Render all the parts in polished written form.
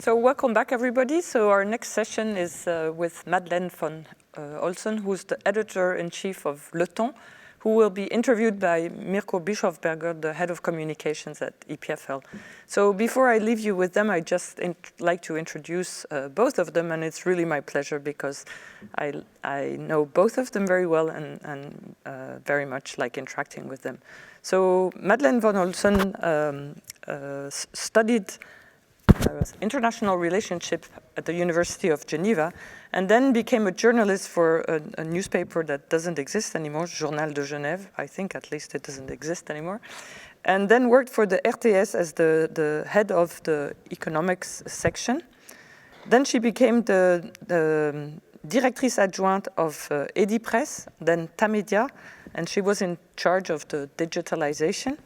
So welcome back, everybody. So our next session is with Madeleine von Holzen, who's the editor-in-chief of Le Temps, who will be interviewed by Mirko Bischofberger, the head of communications at EPFL. So before I leave you with them, I just like to introduce both of them, and it's really my pleasure because I know both of them very well and very much like interacting with them. So Madeleine von Holzen studied international relationship at the University of Geneva, and then became a journalist for a newspaper that doesn't exist anymore, Journal de Genève. I think at least it doesn't exist anymore. And then worked for the RTS as the head of the economics section. Then she became the directrice adjointe of Edipresse, then Tamedia, and she was in charge of the digitalization.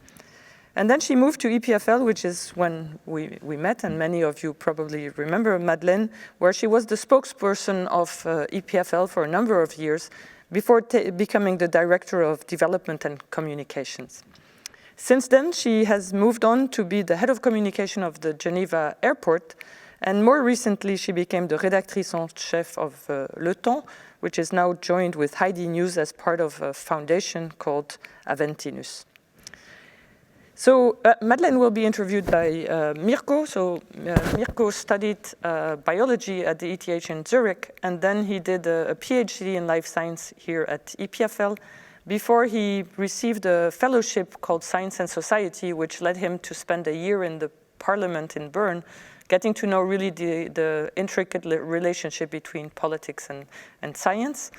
And then she moved to EPFL, which is when we met, and many of you probably remember Madeleine, where she was the spokesperson of EPFL for a number of years before becoming the director of development and communications. Since then, she has moved on to be the head of communication of the Geneva airport, and more recently, she became the rédactrice en chef of Le Temps, which is now joined with Heidi News as part of a foundation called Aventinus. So Madeleine will be interviewed by Mirko. So Mirko studied biology at the ETH in Zurich, and then he did a PhD in life science here at EPFL before he received a fellowship called Science and Society, which led him to spend a year in the parliament in Bern, getting to know really the intricate relationship between politics and science.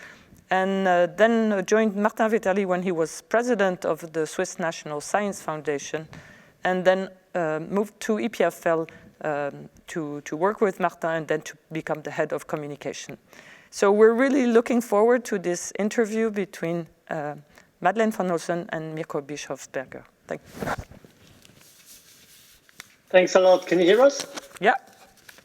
And then joined Martin Vetterli when he was president of the Swiss National Science Foundation, and then moved to EPFL to work with Martin and then to become the head of communication. So we're really looking forward to this interview between Madeleine von Holzen and Mirko Bischofberger. Thank you. Thanks a lot. Can you hear us? Yeah.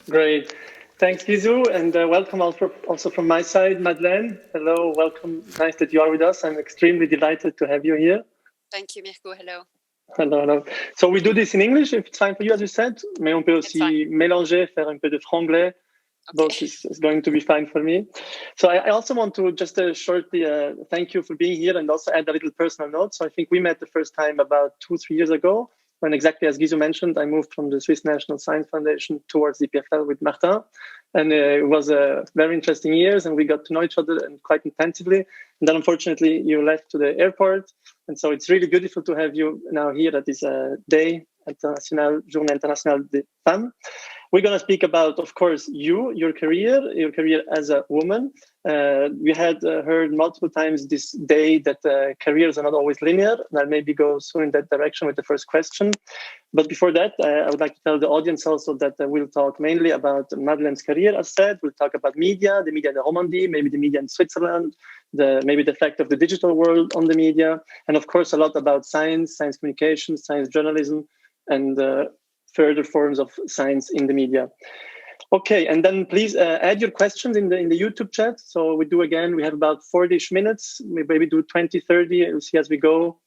Great. Thanks, Gizu, and welcome also from my side, Madeleine. Hello, welcome. Nice that you are with us. I'm extremely delighted to have you here. Thank you, Mirko. Hello. Hello. So we do this in English, if it's fine for you, as you said. Mais on peut aussi mélanger, faire un peu de franglais. Okay. Both is going to be fine for me. So I also want to just shortly thank you for being here and also add a little personal note. So I think we met the first time about 2-3 years ago, when exactly as Gizu mentioned, I moved from the Swiss National Science Foundation towards EPFL with Martin. And it was very interesting years, and we got to know each other and quite intensively. And then unfortunately, you left to the airport. And so it's really beautiful to have you now here at this day, Journée Internationale des Femmes. We're going to speak about, of course, your career as a woman. We had heard multiple times this day that careers are not always linear, and I'll maybe go soon in that direction with the first question. But before that, I would like to tell the audience also that we'll talk mainly about Madeleine's career, as said. We'll talk about media, the media in the Romandie, maybe the media in Switzerland, maybe the effect of the digital world on the media, and of course, a lot about science communication, science journalism, and further forms of science in the media. Okay, and then please add your questions in the YouTube chat. So we have about 40-ish minutes. We maybe do 20, 30, we'll see as we go,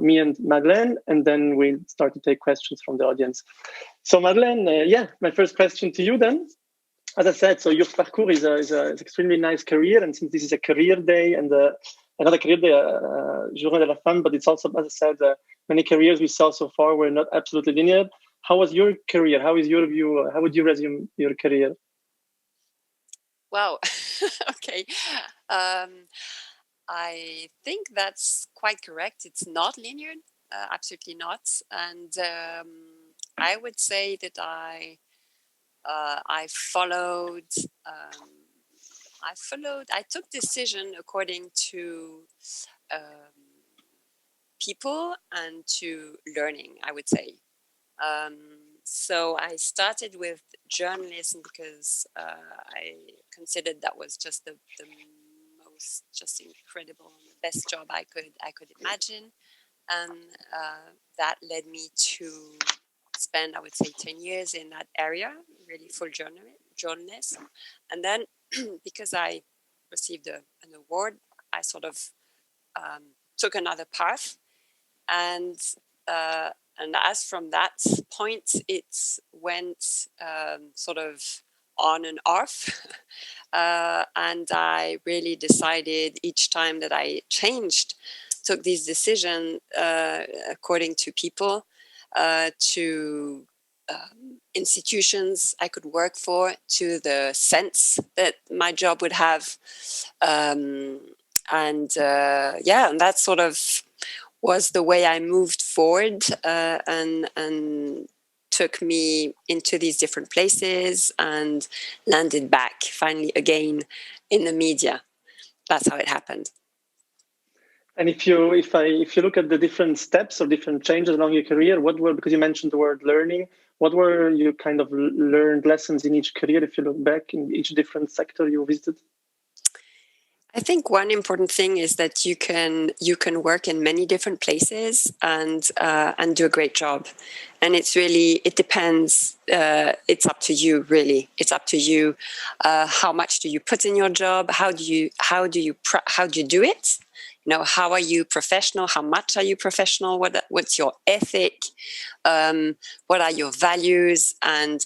me and Madeleine, and then we'll start to take questions from the audience. So Madeleine, my first question to you then. As I said, so your parcours is an extremely nice career, and since this is a career day and another career day, Journée de la Femme, but it's also, as I said, many careers we saw so far were not absolutely linear. How was your career? How is your view? How would you resume your career? Wow. Okay. I think that's quite correct. It's not linear. Absolutely not. And I would say that I took decision according to people and to learning, I would say. So I started with journalism because I considered that was just the most just incredible, best job I could imagine, and that led me to spend, I would say, 10 years in that area, really full journalism. And then because I received an award, I sort of took another path, and as from that point, it went sort of on and off. And I really decided each time that I took these decisions according to people, to institutions I could work for, to the sense that my job would have. And that sort of was the way I moved forward, and took me into these different places and landed back finally again in the media. That's how it happened. And if you look at the different steps or different changes along your career, because you mentioned the word learning, what were your kind of learned lessons in each career if you look back in each different sector you visited? I think one important thing is that you can work in many different places and do a great job, and it depends. It's up to you, really. It's up to you. How much do you put in your job? How do you do it? You know, how are you professional? How much are you professional? What's your ethic? What are your values? And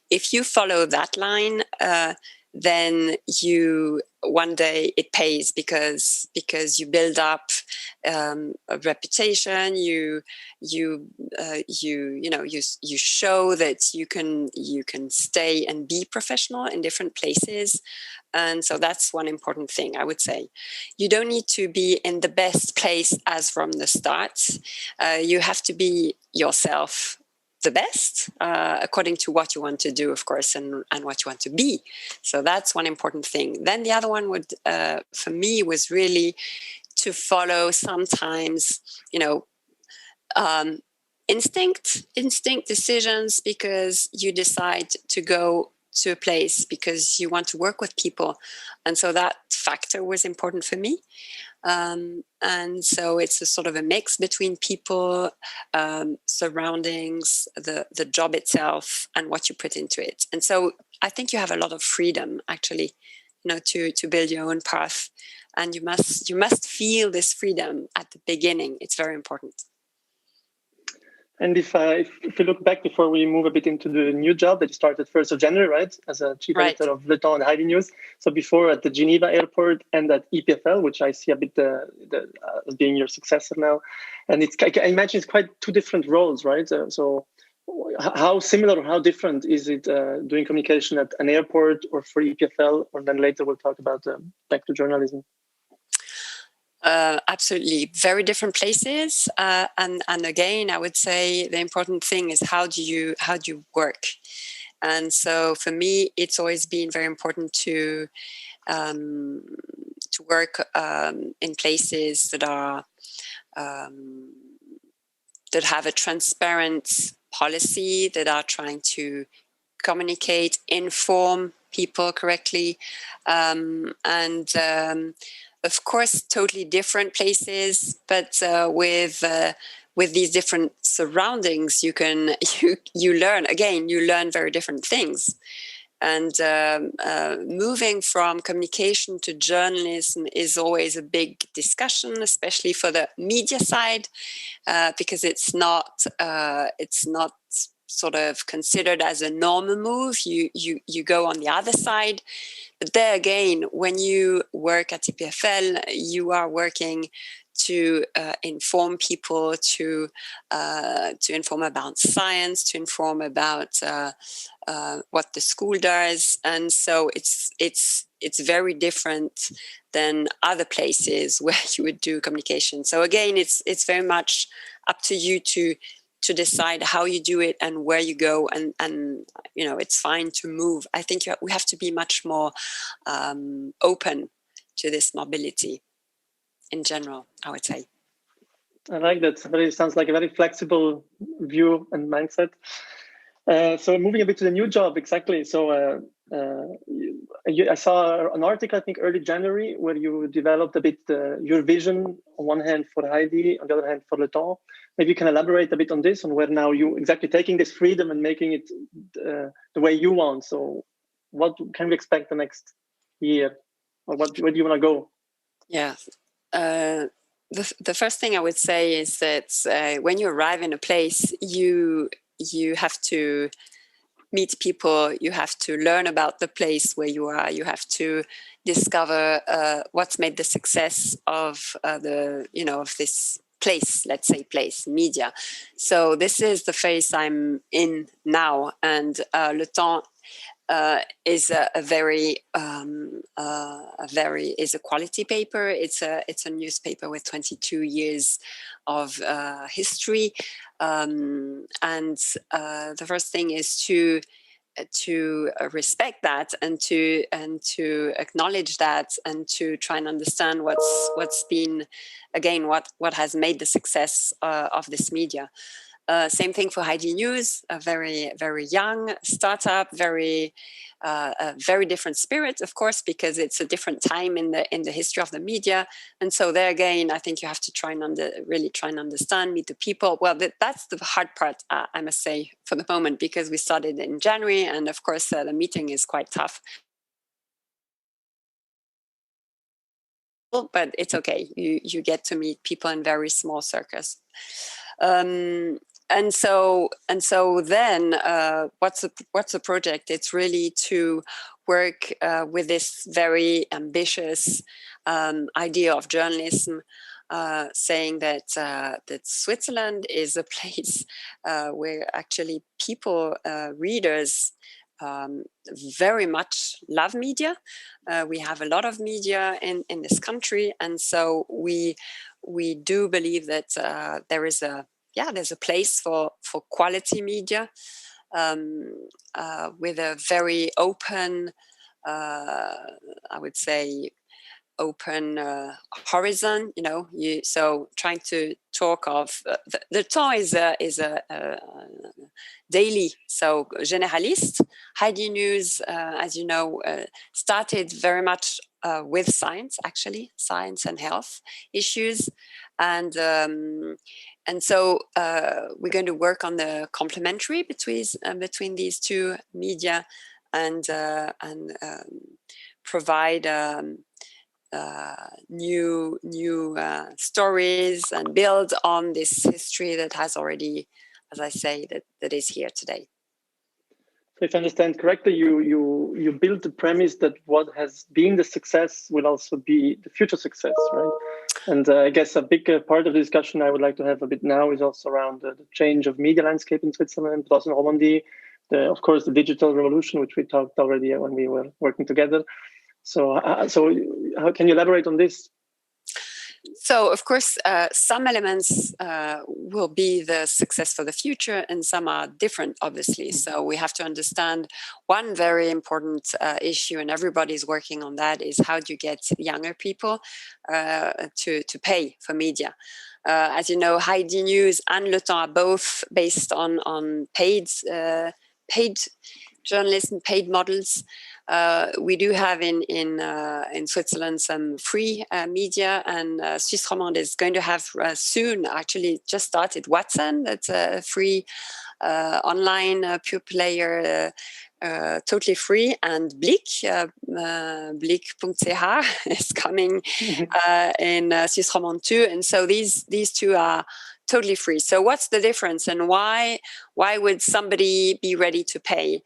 if you follow that line, then one day it pays because you build up a reputation. You show that you can stay and be professional in different places. And so that's one important thing, I would say. You don't need to be in the best place as from the start. You have to be yourself, the best, according to what you want to do, of course, and what you want to be. So that's one important thing. Then the other one for me was really to follow sometimes, instinct decisions, because you decide to go to a place because you want to work with people. And so that factor was important for me. And so it's a sort of a mix between people, surroundings, the job itself, and what you put into it. And so I think you have a lot of freedom, actually, to build your own path. And you must feel this freedom at the beginning. It's very important. And if you look back before we move a bit into the new job that you started 1st of January, right, as a chief editor of Le Temps and Heidi News. So before at the Geneva airport and at EPFL, which I see a bit as being your successor now. And I imagine it's quite two different roles, right? So how similar or how different is it doing communication at an airport or for EPFL? Or then later we'll talk about back to journalism. Absolutely, very different places, and again, I would say the important thing is how do you work. And so for me, it's always been very important to work in places that are that have a transparent policy, that are trying to communicate, inform people correctly, and of course, totally different places, but with these different surroundings, you learn very different things. And moving from communication to journalism is always a big discussion, especially for the media side, because it's not sort of considered as a normal move. You go on the other side. But there again, when you work at EPFL, you are working to inform people, to inform about science, to inform about what the school does, and so it's very different than other places where you would do communication. So again, it's very much up to you to decide how you do it and where you go, and it's fine to move. I think we have to be much more open to this mobility in general, I would say. I like that. It sounds like a very flexible view and mindset. So moving a bit to the new job, exactly. So I saw an article, I think early January, where you developed a bit your vision on one hand for Heidi, on the other hand for Le Temps. Maybe you can elaborate a bit on this, on where now you exactly taking this freedom and making it the way you want. So what can we expect the next year, or where do you want to go? Yeah. the first thing I would say is that when you arrive in a place, you have to meet people, you have to learn about the place where you are, you have to discover what's made the success of of this place, let's say media. So this is the phase I'm in now, and Le Temps is a quality paper. It's a newspaper with 22 years of history, and the first thing is to respect that and to acknowledge that and to try and understand what's been, again, what has made the success of this media. Same thing for ID News, a very, very young startup, a very different spirit, of course, because it's a different time in the history of the media. And so there again, I think you have to really try and understand, meet the people. Well, that's the hard part, I must say, for the moment, because we started in January, and of course, the meeting is quite tough. But it's okay. You get to meet people in very small circles. And so then what's the project? It's really to work with this very ambitious idea of journalism, saying that Switzerland is a place where actually people, readers, very much love media. We have a lot of media in this country, and so we do believe that there's a place for quality media, with a very open, I would say, open horizon. So trying to talk of the Temps is a daily, so generalist. ID News, as you know, started very much with science and health issues, and so we're going to work on the complementary between these two media, and provide new stories and build on this history that has already, as I say, that is here today. So if I understand correctly, you build the premise that what has been the success will also be the future success, right? And I guess a big part of the discussion I would like to have a bit now is also around the change of media landscape in Switzerland, but also in Romandie, of course, the digital revolution, which we talked already when we were working together. So how can you elaborate on this? So, of course, some elements will be the success for the future, and some are different, obviously. So we have to understand one very important issue, and everybody's working on that, is how do you get younger people to pay for media? As you know, ID News and Le Temps are both based on paid journalism, paid models. We do have in Switzerland some free media, and Suisse Romande is going to have soon, actually just started, Watson. That's a free online pure player, totally free, and Blick, Blick.ch is coming in Suisse Romande too. And so these two are totally free. So what's the difference, and why would somebody be ready to pay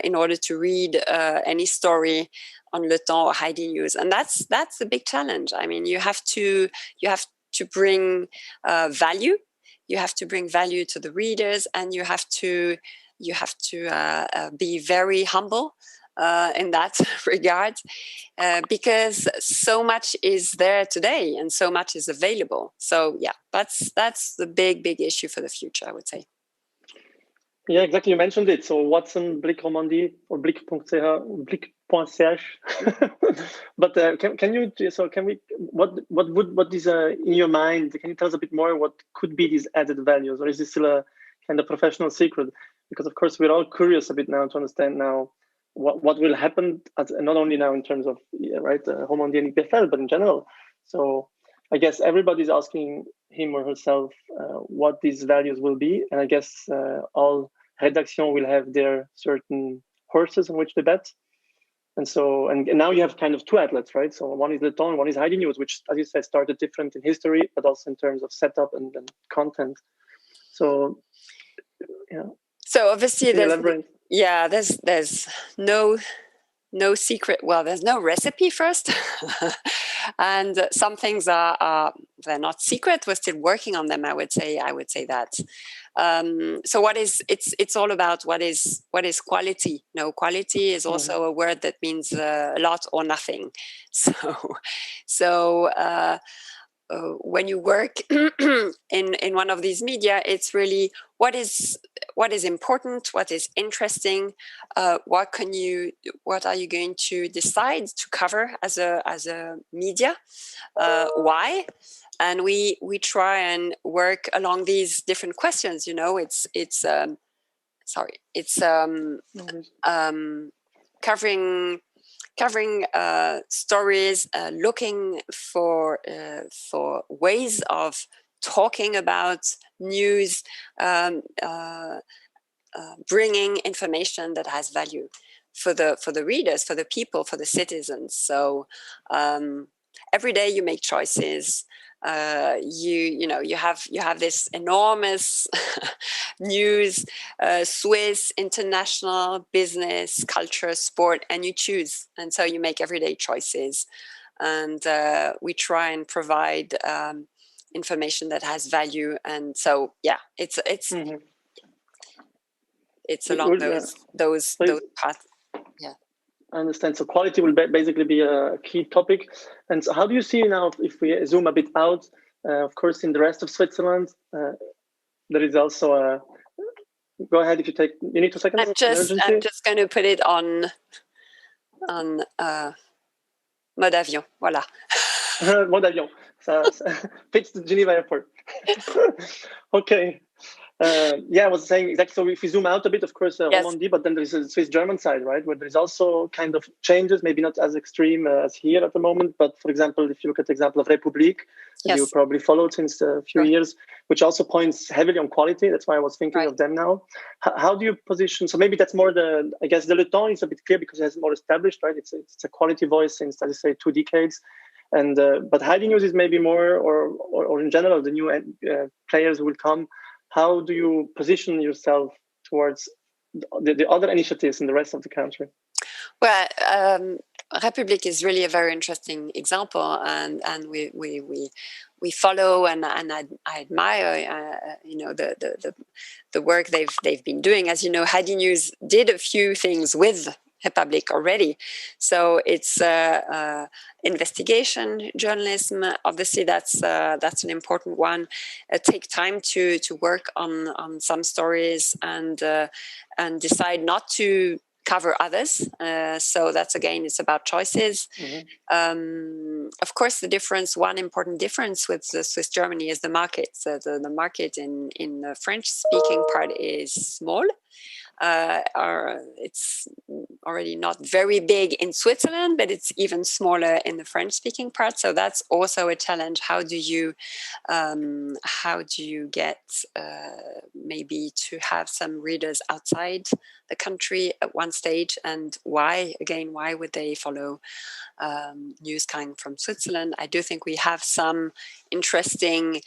in order to read any story on Le Temps or ID News? And that's the big challenge. I mean, you have to bring value. You have to bring value to the readers, and you have to be very humble in that regard, because so much is there today and so much is available. So yeah, that's the big issue for the future, I would say. Yeah, exactly. You mentioned it. So Watson, Blick Romandie, or Blick.ch, Blick.ch. But what is in your mind? Can you tell us a bit more? What could be these added values, or is this still a kind of professional secret? Because of course we're all curious a bit now to understand now what will happen, not only now in terms of Romandie and EPFL, but in general. So I guess everybody's asking him or herself what these values will be, and I guess all rédaction will have their certain horses on which they bet. And so, and now you have kind of two outlets, right? So one is Le Temps, one is Heidi News, which, as you said, started different in history, but also in terms of setup and content. So, yeah. So obviously, there's no secret. Well, there's no recipe first, and some things are they're not secret. We're still working on them. I would say that. So it's all about what is quality. No, quality is also a word that means a lot or nothing. So when you work in one of these media, it's really what is important, what is interesting, what are you going to decide to cover as a media, why, and we try and work along these different questions. It's covering stories, looking for ways of talking about news, bringing information that has value for the readers, for the people, for the citizens. So every day you make choices. You have this enormous news, Swiss, international, business, culture, sport, and you choose. And so you make everyday choices. And we try and provide information that has value. And so, yeah, it's along those paths. Yeah. I understand. So quality will basically be a key topic. And so how do you see now, if we zoom a bit out, of course, in the rest of Switzerland, there is also a, go ahead if you need 2 seconds. I'm just going to put it on mode avion. Voilà. Mode avion. Ça fits the Geneva airport. Okay. I was saying exactly. So if we zoom out a bit, of course, Romandie, but then there is a Swiss-German side, right, where there is also kind of changes, maybe not as extreme as here at the moment. But for example, if you look at the example of Republique, you probably followed since a few years, which also points heavily on quality. That's why I was thinking of them now. How do you position? So maybe that's more I guess the Le Temps is a bit clear because it has more established, right? It's a quality voice since, as I say, 2 decades. And but Heidi News is maybe more, or in general, the new players who will come. How do you position yourself towards the other initiatives in the rest of the country? Well, Republique is really a very interesting example, and we follow and I admire the work they've been doing. As you know, Heidi News did a few things with Republique already, so it's investigation journalism. Obviously, that's an important one. Take time to work on some stories and decide not to cover others. So that's, again, it's about choices. Of course, one important difference with Swiss Germany is the market. So the market in the French-speaking part is small. It's already not very big in Switzerland, but it's even smaller in the French-speaking part. So that's also a challenge. How do you get maybe to have some readers outside the country at one stage, and why would they follow news coming from Switzerland? I do think we have some interesting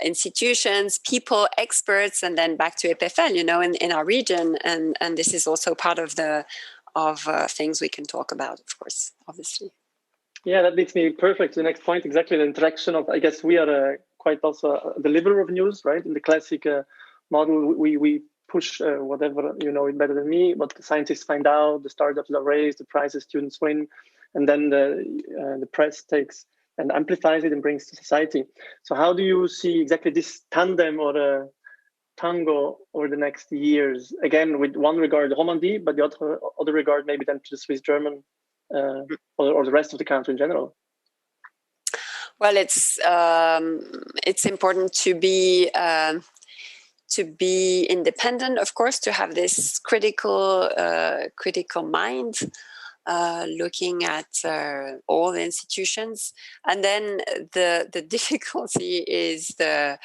institutions, people, experts, and then back to EPFL, in our region, and this is also part of things we can talk about, of course, obviously. Yeah, that leads me perfect to the next point. Exactly, the interaction of, I guess we are quite also a deliverer of news, right? In the classic model, we push whatever, you know it better than me, what the scientists find out, the startups are raised, the prizes students win, and then the press takes and amplifies it and brings to society. So how do you see exactly this tandem or Tango over the next years? Again, with one regard Romandie, but the other regard maybe then to the Swiss-German or the rest of the country in general. Well, it's important to be independent, of course, to have this critical mind, looking at all the institutions. And then the difficulty is the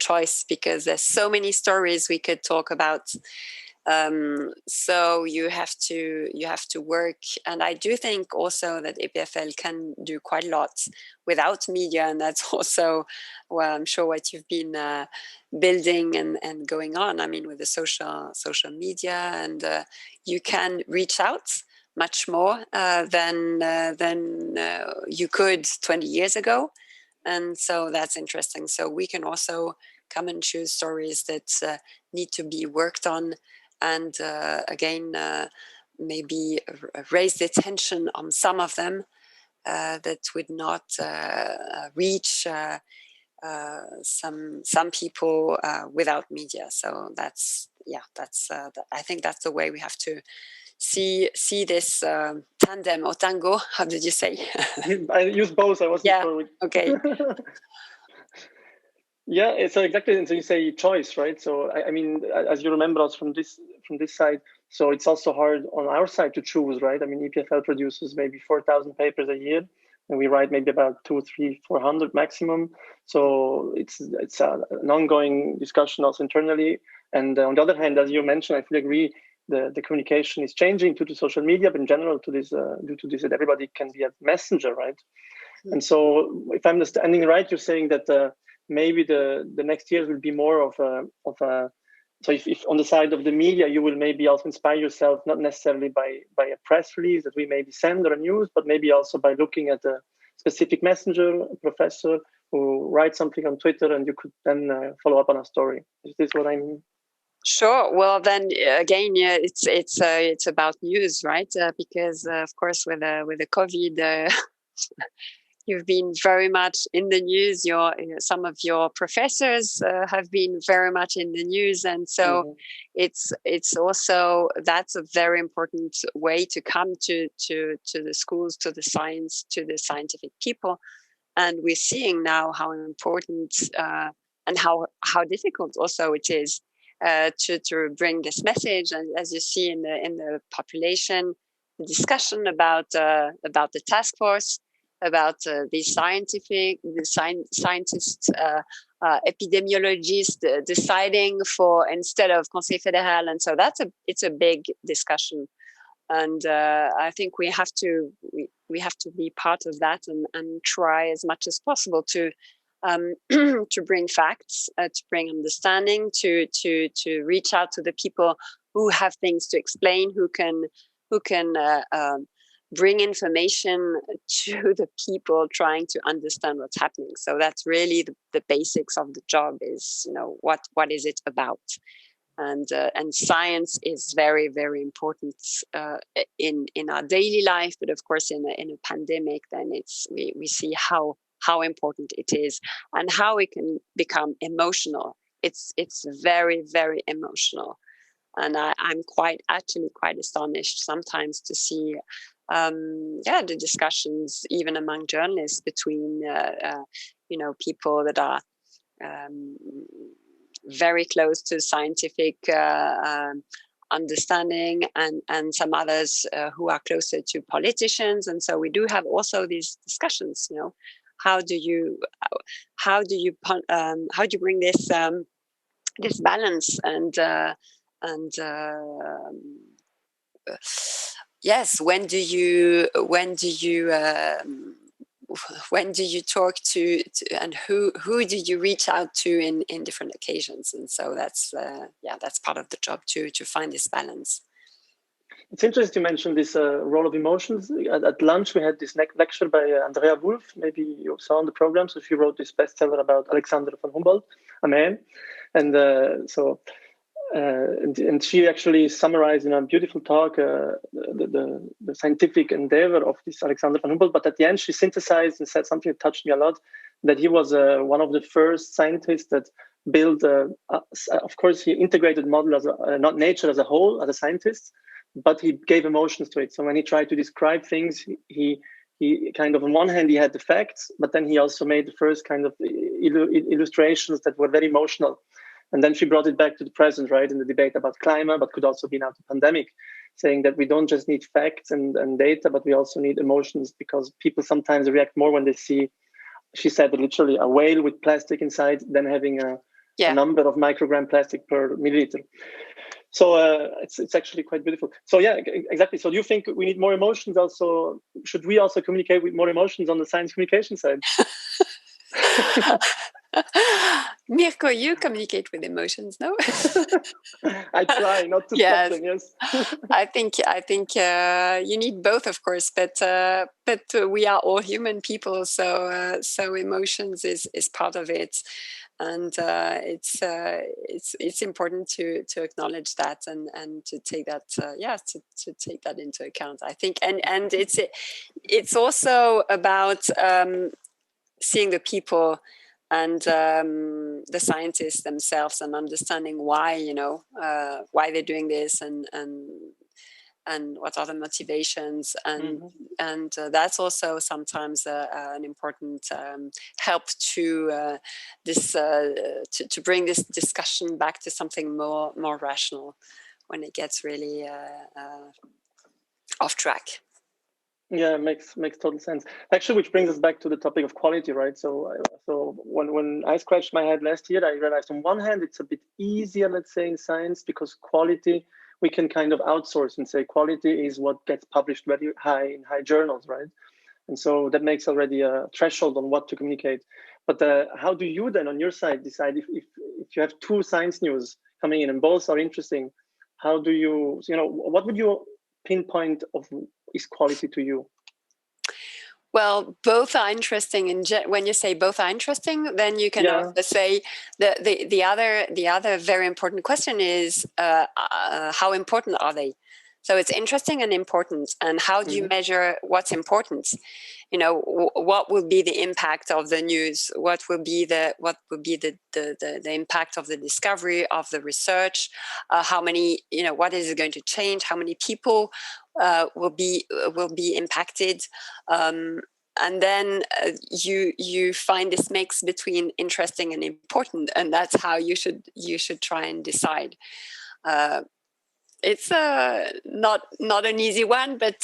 choice, because there's so many stories we could talk about So you have to work, and I do think also that EPFL can do quite a lot without media, and that's also, well, I'm sure what you've been building and going on. I mean, with the social media, and you can reach out much more than you could 20 years ago, and so that's interesting. So we can also come and choose stories that need to be worked on. And again, maybe raise the attention on some of them that would not reach some people without media. So I think that's the way we have to see this tandem or tango. How did you say? I use both. I wasn't sure. Okay. Yeah, so exactly. And so you say choice, right? So I mean, as you remember us from this side, so it's also hard on our side to choose, right? I mean, EPFL produces maybe 4,000 papers a year, and we write maybe about 200, 300, 400 maximum. So it's an ongoing discussion also internally. And on the other hand, as you mentioned, I fully agree. The communication is changing due to social media, but in general, due to this, that everybody can be a messenger, right? Mm-hmm. And so, if I'm understanding right, you're saying that maybe the next years will be more of a. So if on the side of the media, you will maybe also inspire yourself, not necessarily by a press release that we maybe send or a news, but maybe also by looking at a specific messenger, a professor who writes something on Twitter, and you could then follow up on a story. Is this what I mean? Sure. Well, then again, yeah, it's about news, right? Because of course, with the COVID, you've been very much in the news. Some of your professors have been very much in the news, and so it's also, that's a very important way to come to the schools, to the science, to the scientific people. And we're seeing now how important and how difficult also it is to bring this message. And as you see in the population, the discussion about the task force, about the scientists, epidemiologists deciding for instead of Conseil Fédéral, and so it's a big discussion. And I think we have to be part of that and try as much as possible to bring facts, to bring understanding, to reach out to the people who have things to explain, who can bring information to the people trying to understand what's happening. So that's really the basics of the job, is, what is it about? And science is very, very important in our daily life, but of course in a pandemic, then we see how important it is and how it can become emotional. It's very, very emotional, and I'm quite astonished sometimes to see the discussions even among journalists between people that are very close to scientific understanding, and some others who are closer to politicians. And so we do have also these discussions. How do you bring this this balance and yes, when do you talk to and who do you reach out to in different occasions? And so that's part of the job to find this balance. It's interesting you mentioned this role of emotions. At lunch, we had this lecture by Andrea Wolf. Maybe you saw on the program. So she wrote this bestseller about Alexander von Humboldt, a man. And and she actually summarized in a beautiful talk the scientific endeavor of this Alexander von Humboldt. But at the end, she synthesized and said something that touched me a lot, that he was one of the first scientists that built, of course, he integrated model as not nature as a whole, as a scientist, but he gave emotions to it. So when he tried to describe things, he kind of, on one hand, he had the facts, but then he also made the first kind of illustrations that were very emotional. And then she brought it back to the present, right, in the debate about climate, but could also be now the pandemic, saying that we don't just need facts and data, but we also need emotions, because people sometimes react more when they see, she said literally, a whale with plastic inside than having a number of microgram plastic per milliliter. So it's actually quite beautiful. So yeah, exactly. So do you think we need more emotions also? Should we also communicate with more emotions on the science communication side? Mirko, you communicate with emotions, no? I try not to stop them. Yes. I think you need both, of course, but we are all human people, so emotions is part of it, and it's important to acknowledge that and to take that to take that into account. I think, and it's also about seeing the people and the scientists themselves and understanding why why they're doing this and what are the motivations and that's also sometimes an important help to to bring this discussion back to something more rational when it gets really off track. Yeah, makes total sense. Actually, which brings us back to the topic of quality, right? So when I scratched my head last year, I realized on one hand it's a bit easier, let's say, in science because quality we can kind of outsource and say quality is what gets published very high in high journals, right? And so that makes already a threshold on what to communicate. But how do you then on your side decide if you have two science news coming in and both are interesting? How do you what would you pinpoint of is quality to you? Well, both are interesting. And when you say both are interesting, then you can also say the other very important question is how important are they? So it's interesting and important. And how do you measure what's important? What will be the impact of the news? What will be the impact of the discovery of the research? How many? What is it going to change? How many people will be impacted? And then you find this mix between interesting and important, and that's how you should try and decide. It's not an easy one, but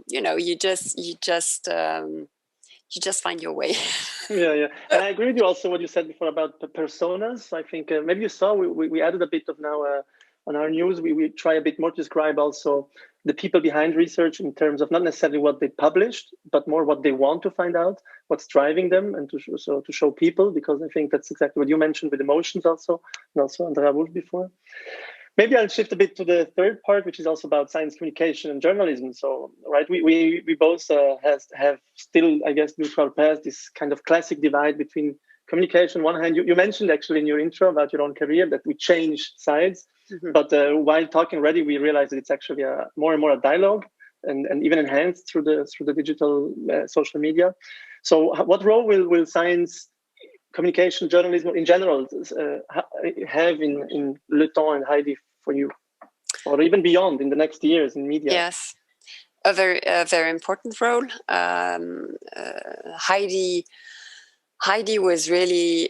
you just find your way. Yeah, and I agree with you also what you said before about the personas. I think maybe you saw we added a bit of now on our news. We try a bit more to describe also the people behind research in terms of not necessarily what they published, but more what they want to find out, what's driving them, and to show people, because I think that's exactly what you mentioned with emotions also, and also Andrea Wolf before. Maybe I'll shift a bit to the third part, which is also about science communication and journalism. So, right, we both have still, I guess, neutral paths, this kind of classic divide between communication. On one hand, you mentioned actually in your intro about your own career that we change sides. But while talking already, we realized that it's actually more and more a dialogue and even enhanced through the digital social media. So what role will science communication, journalism in general have in Le Temps and Heidi for you, or even beyond in the next years in media? Yes, a very important role. Heidi was really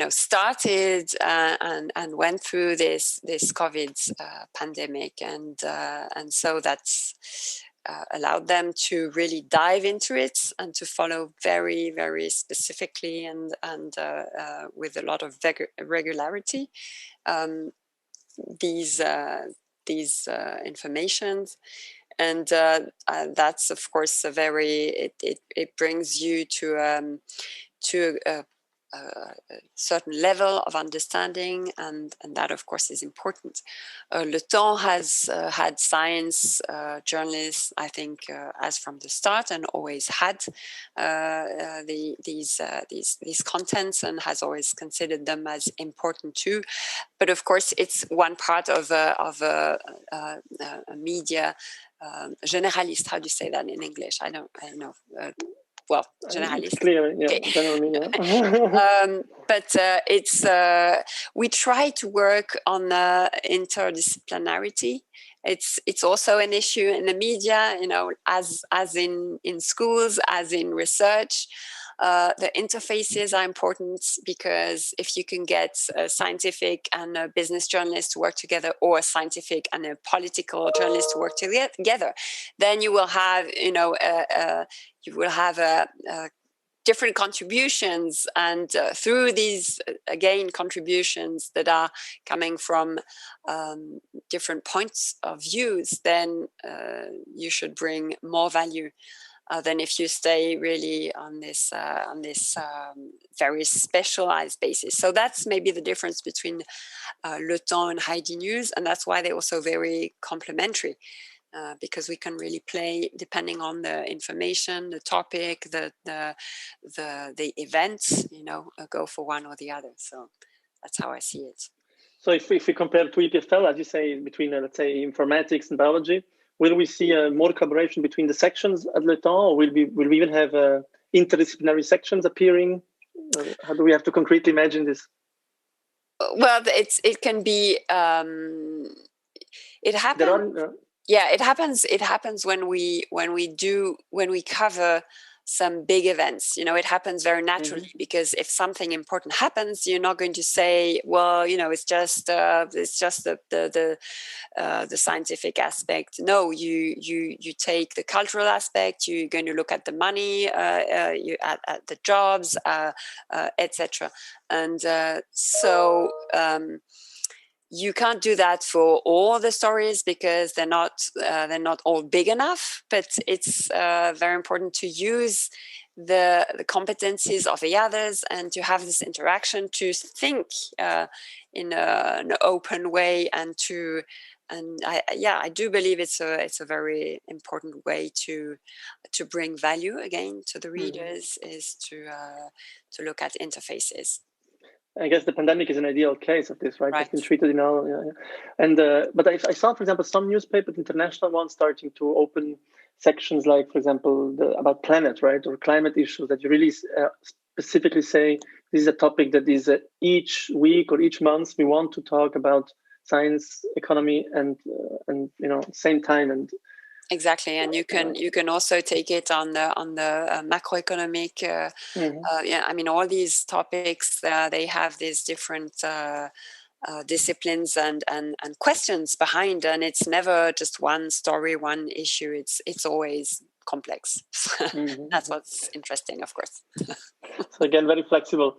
started and went through this COVID pandemic, and so that's allowed them to really dive into it and to follow very, very specifically and with a lot of regularity these informations. And that's of course it brings you to a certain level of understanding, and that of course is important. Le Temps has had science journalists, I think, as from the start, and always had these contents, and has always considered them as important too. But of course, it's one part of a media generalist. How do you say that in English? I don't know. Well, generalist. It's clear, yeah, okay. General media. But we try to work on interdisciplinarity. It's also an issue in the media, as in schools, as in research. The interfaces are important, because if you can get a scientific and a business journalist to work together, or a scientific and a political journalist to work together, then you will have, different contributions, and through these again contributions that are coming from different points of views, then you should bring more value than if you stay really on this very specialized basis. So that's maybe the difference between Le Temps and Heidi News, and that's why they're also very complementary. Because we can really play depending on the information, the topic, the events, go for one or the other. So that's how I see it. So if we compare to EPFL, as you say, between let's say informatics and biology, will we see more collaboration between the sections at Le Temps, or will we even have interdisciplinary sections appearing? How do we have to concretely imagine this? Well, it can be. It happens. Yeah, it happens. It happens when we cover some big events. It happens very naturally, because if something important happens, you're not going to say, well, it's just the scientific aspect. No, you take the cultural aspect. You're going to look at the money, you at the jobs, etc. And so. You can't do that for all the stories, because they're not all big enough. But it's very important to use the competencies of the others and to have this interaction, to think in an open way, and I do believe it's a very important way to bring value again to the readers, is to look at interfaces. I guess the pandemic is an ideal case of this, right? It's been treated in all, and but I saw, for example, some newspapers, international ones, starting to open sections like, for example, about planet, right, or climate issues, that you really specifically say this is a topic that is each week or each month we want to talk about science, economy, and same time. And exactly, and you can also take it on the macroeconomic. I mean, all these topics, they have these different disciplines and questions behind, and it's never just one story, one issue. It's always complex. That's what's interesting, of course. So again, very flexible.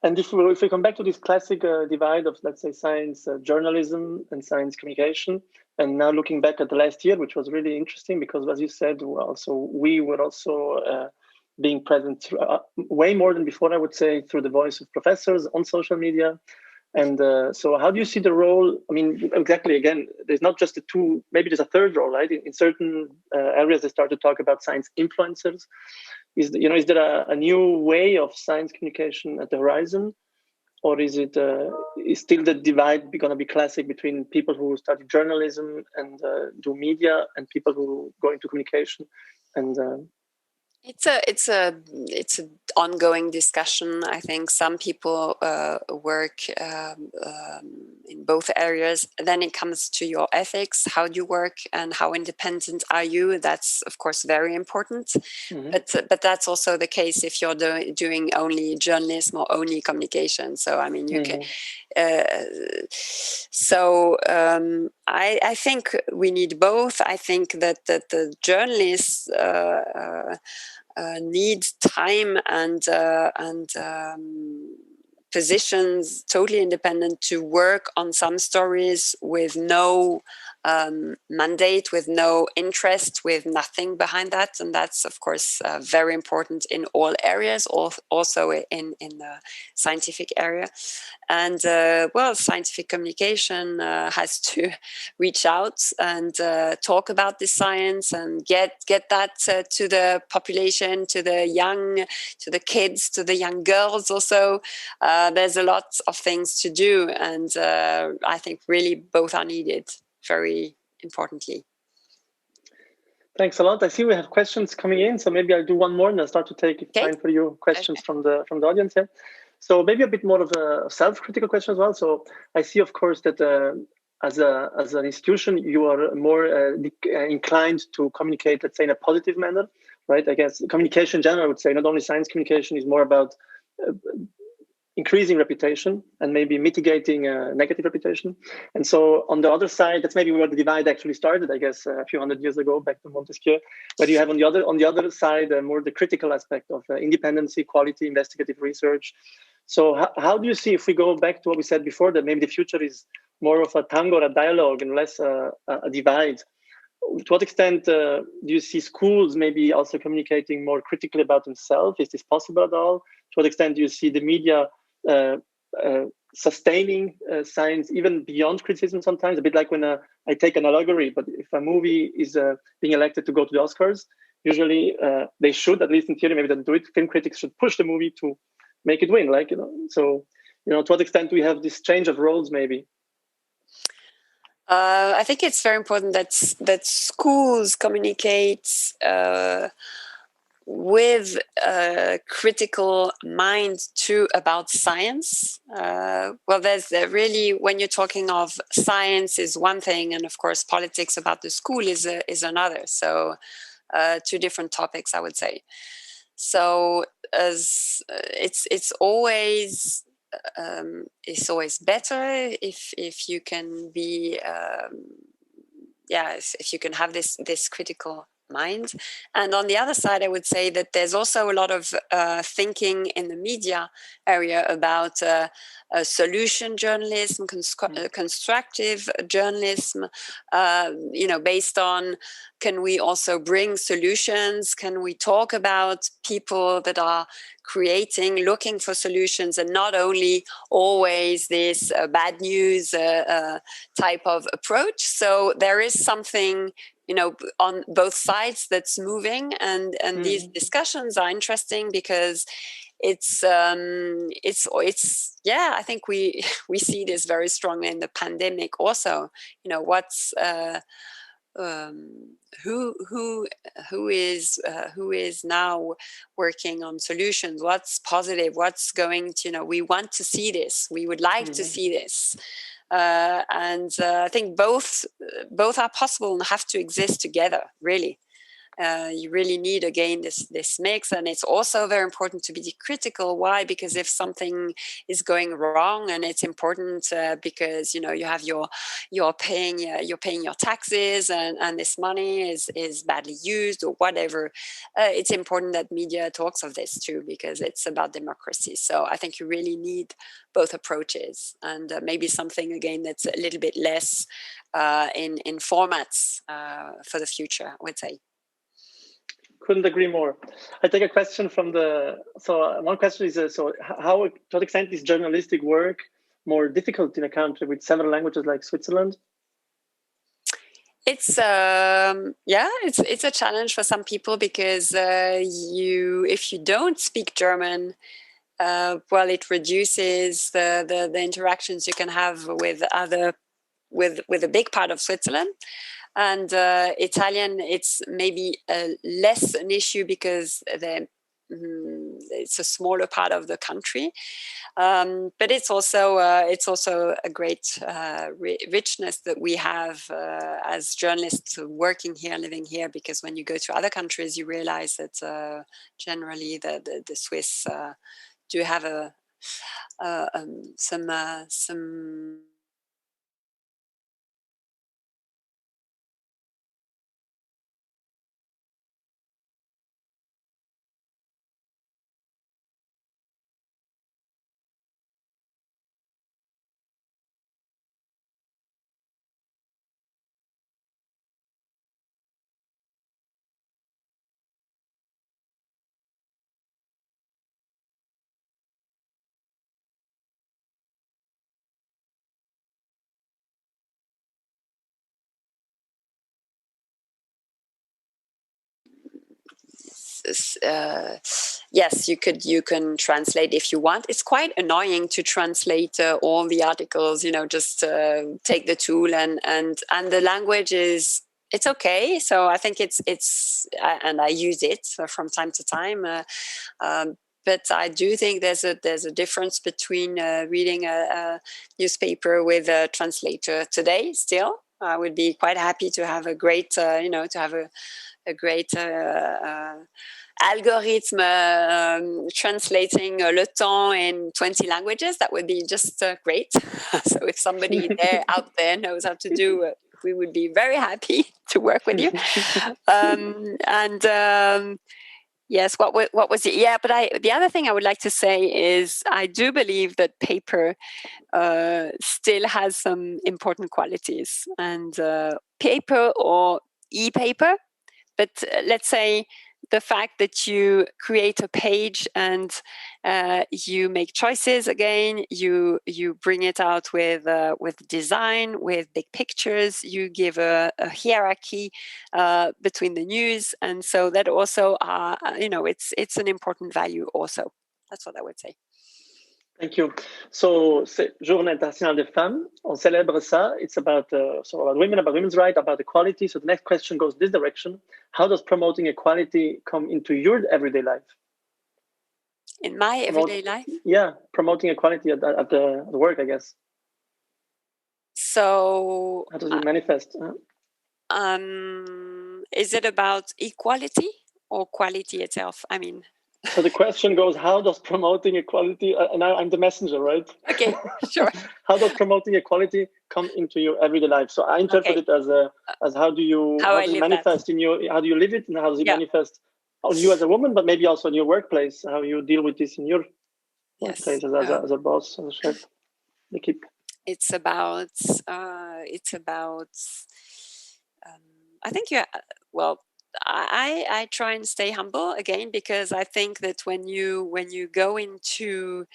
And if we come back to this classic divide of, let's say, science journalism and science communication, and now looking back at the last year, which was really interesting, because as you said, we were also being present way more than before, I would say, through the voice of professors on social media. And so how do you see the role? I mean, exactly, again, there's not just the two, maybe there's a third role, right? In certain areas, they start to talk about science influencers. Is there a new way of science communication at the horizon? Or is it is still the divide going to be classic between people who study journalism and do media, and people who go into communication? And it's an ongoing discussion. I think some people work in both areas. Then it comes to your ethics. How do you work, and how independent are you? That's of course very important. But that's also the case if you're doing only journalism or only communication. So I mean, you can. I think we need both. I think that the journalists need time and positions totally independent to work on some stories with no mandate, with no interest, with nothing behind that. And that's, of course, very important in all areas, also in the scientific area. And, scientific communication has to reach out and talk about the science and get that to the population, to the young, to the kids, to the young girls also. There's a lot of things to do. And I think really both are needed, very importantly. Thanks a lot. I see we have questions coming in, so maybe I'll do one more and I'll start to take time for you questions from the audience here. So maybe a bit more of a self-critical question as well. So I see, of course, that as an institution, you are more inclined to communicate, let's say, in a positive manner, right? I guess communication in general, I would say, not only science communication, is more about increasing reputation and maybe mitigating negative reputation. And so on the other side, that's maybe where the divide actually started, I guess, a few hundred years ago, back to Montesquieu, where you have on the other side more the critical aspect of independency, quality, investigative research. So how do you see, if we go back to what we said before, that maybe the future is more of a tango or a dialogue and less a divide? To what extent do you see schools maybe also communicating more critically about themselves? Is this possible at all? To what extent do you see the media sustaining science even beyond criticism sometimes? A bit like when I take an allegory, but if a movie is being elected to go to the Oscars, usually they should, at least in theory, maybe they don't do it, film critics should push the movie to make it win, so, to what extent do we have this change of roles maybe? I think it's very important that schools communicate with a critical mind too about science. Well, there's really, when you're talking of science is one thing, and of course politics about the school is another. So two different topics, I would say. So as it's always better if you can be if you can have this critical mind. And on the other side, I would say that there's also a lot of thinking in the media area about solution journalism, constructive journalism, based on, can we also bring solutions? Can we talk about people that are creating, looking for solutions, and not only always this bad news type of approach? So there is something, on both sides that's moving, and these discussions are interesting because it's I think we see this very strongly in the pandemic also. What's who is now working on solutions, what's positive, what's going to, we want to see this, we would like to see this. And I think both are possible and have to exist together, really. You really need, again, this mix. And it's also very important to be critical. Why? Because if something is going wrong, and it's important because you have you're paying your taxes, and this money is badly used or whatever, it's important that media talks of this too, because it's about democracy. So I think you really need both approaches, and maybe something, again, that's a little bit less in formats for the future, I would say. Couldn't agree more. I take a question from one question is, how, to what extent is journalistic work more difficult in a country with several languages like Switzerland? It's it's a challenge for some people, because if you don't speak German, it reduces the interactions you can have with a big part of Switzerland. And Italian, it's maybe less an issue because it's a smaller part of the country. But it's also a great richness that we have as journalists working here, living here, because when you go to other countries, you realize that generally the Swiss do have some yes, you can translate if you want. It's quite annoying to translate all the articles, just take the tool and the language it's okay. So I think it's and I use it from time to time. But I do think there's a difference between reading a newspaper with a translator today. Still, I would be quite happy to have a great, to have a great algorithm translating Le Temps in 20 languages, that would be just great. So if somebody out there knows how to do it, we would be very happy to work with you. Yes, what was it? Yeah, but the other thing I would like to say is I do believe that paper still has some important qualities, and paper or e-paper. But let's say the fact that you create a page and you make choices again, you bring it out with design, with big pictures, you give a hierarchy between the news, and so that also it's an important value also. That's what I would say. Thank you. So, c'est Journée internationale des femmes. On célèbre ça. It's about about women, about women's rights, about equality. So the next question goes this direction: how does promoting equality come into your everyday life? In my everyday life? Yeah, promoting equality at the work, I guess. So how does it manifest? Is it about equality or quality itself? I mean. So the question goes, how does promoting equality, now I'm the messenger, right? Okay, sure. How does promoting equality come into your everyday life? So I interpret it as how does it manifest in you, how do you live it, and how does it manifest on you as a woman, but maybe also in your workplace, how you deal with this in your workplace as a boss, as a chef, the keep. It's about I think I try and stay humble again, because I think that when you go into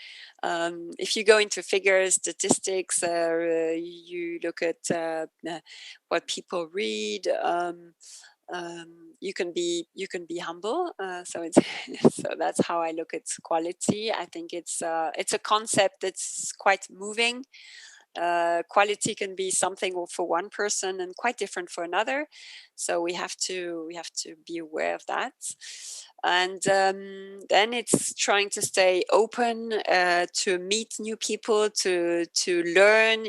if you go into figures, statistics, you look at what people read, you can be humble. So that's how I look at quality. I think it's a concept that's quite moving. Quality can be something for one person and quite different for another, so we have to be aware of that. And then it's trying to stay open to meet new people, to learn,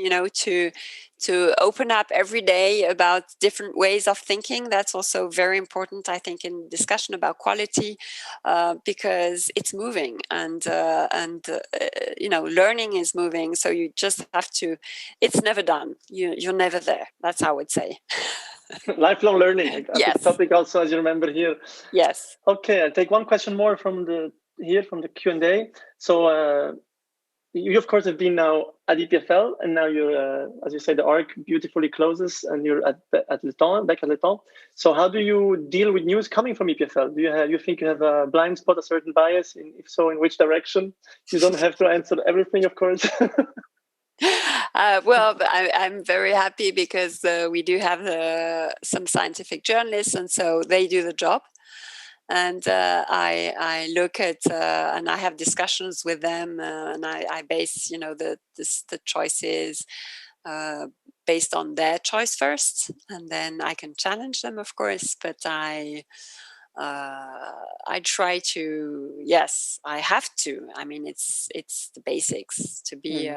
to open up every day about different ways of thinking. That's also very important, I think, in discussion about quality, because it's moving, and learning is moving. So you just have to. It's never done. You're never there. That's how I would say. Lifelong learning. Yes. Topic also, as you remember here. Yes. Okay, I'll take one question more from the Q&A. So you of course have been now at EPFL, and now you're, as you say, the arc beautifully closes, and you're at Le Temps, back at Le Temps. So how do you deal with news coming from EPFL? Do you think you have a blind spot, a certain bias? If so, in which direction? You don't have to answer everything, of course. Well, I'm very happy because we do have some scientific journalists, and so they do the job. And I look at and I have discussions with them, and I base the choices based on their choice first, and then I can challenge them, of course. But I try to. Yes, I have to. I mean, it's the basics to be.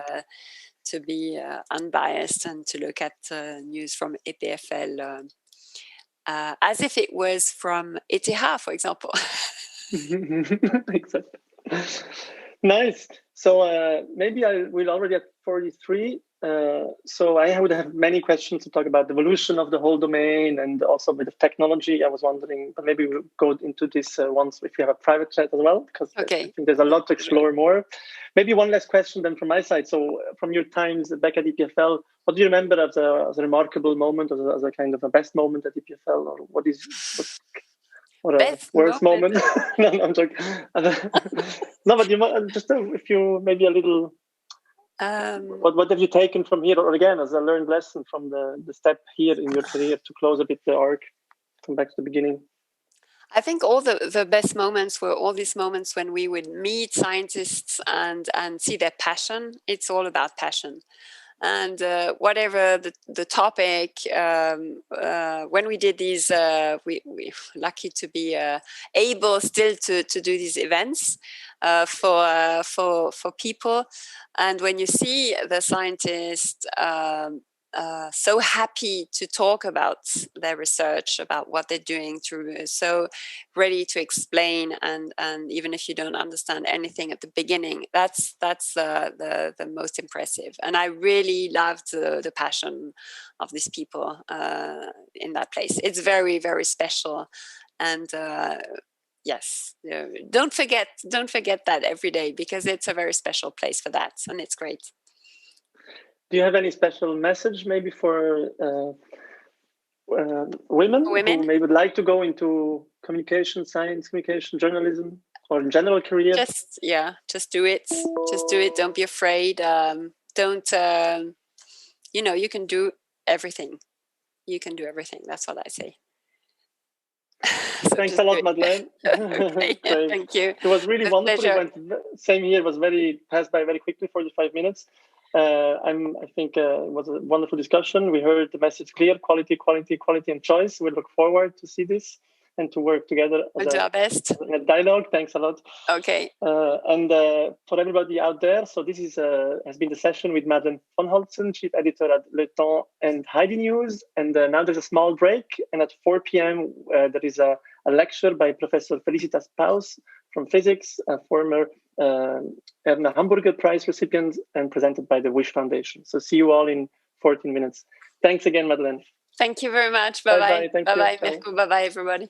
To be unbiased and to look at news from EPFL as if it was from ETH, for example. Exactly. Nice. So maybe we're already at 43. So I would have many questions to talk about the evolution of the whole domain and also with the technology. I was wondering, but maybe we'll go into this once if you have a private chat as well, because I think there's a lot to explore more. Maybe one last question then from my side. So from your times back at EPFL, what do you remember as a remarkable moment, as a kind of a best moment at EPFL, or what a worst moment? No, I'm joking. No, but if you maybe a little. What have you taken from here, or again as a learned lesson from the step here in your career to close a bit the arc, come back to the beginning? I think all the best moments were all these moments when we would meet scientists and see their passion. It's all about passion. And whatever the topic, when we did these, we were lucky to be able still to do these events for people. And when you see the scientists so happy to talk about their research, about what they're doing, so ready to explain, and even if you don't understand anything at the beginning, that's the most impressive. And I really loved the passion of these people in that place. It's very, very special, and yes, don't forget that every day, because it's a very special place for that, and it's great. Do you have any special message maybe for women who maybe would like to go into communication, science, communication, journalism, or in general career? Just do it. Just do it. Don't be afraid. Don't, you can do everything. You can do everything. That's what I say. So thanks a lot, Madeleine. Okay, thank you. It was really wonderful. Same here. It was passed by very quickly, 45 minutes. I think it was a wonderful discussion. We heard the message clear: quality, quality, quality, and choice. We look forward to see this and to work together we'll do our best in a dialogue. Thanks a lot. Okay. And for everybody out there, so this has been the session with Madeleine von Holzen, chief editor at Le Temps and Heidi News. And now there's a small break. And at 4 p.m. There is a lecture by Professor Felicitas Paus from physics, a former Erna Hamburger Prize recipient, and presented by the Wish Foundation. So see you all in 14 minutes. Thanks again, Madeleine. Thank you very much. Bye-bye. Bye-bye. Bye-bye, Mirko. Bye-bye, everybody.